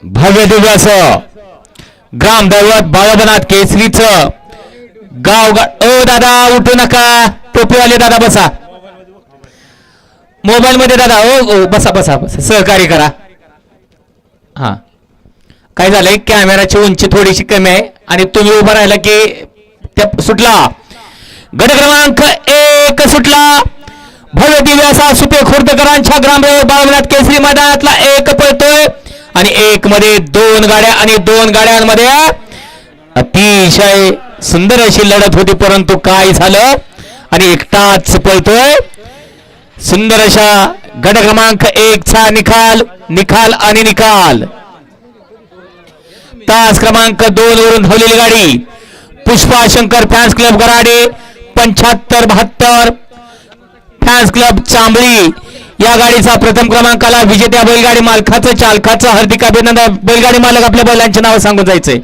भव्य दिव्य असं ग्रामदैवत बाळाबनाथ केसरीचं गाव ओ दादा उठू नका, टोपीवाले दादा बसा मोबाईल मध्ये दादा. ओ बसा बसा बसा, सहकार्य करा. हा काय झालंय, कॅमेराची उंची थोडीशी कमी आहे आणि तुम्ही उभा राहिला की त्या सुटला. गट क्रमांक 1 सुटला. भव्य दिव्य असा सुपे खुर्दकरांच्या ग्रामदैवत बाळाबनाथ केसरी मैदानातला 1 पळतोय आणि 1 मध्ये 2 गाड्या आणि 2 गाड्यांमध्ये अतिशय सुंदर अशी लढत होती, परंतु काय झालं आणि एकटाच पळतोय. सुंदर अशा गट क्रमांक 1 चा निकाल आणि निकाल. तास क्रमांक 2 वरून धावलेली गाडी Pushpa Shankar fans club Garade 75-72 fans club Chambli या गाडीचा प्रथम क्रमांकाला विजेत्या बैलगाडी मालकाचं चालकाचं हार्दिक अभिनंदन. बैलगाडी मालक आपल्या बैलांचे नाव सांगून जायचंय.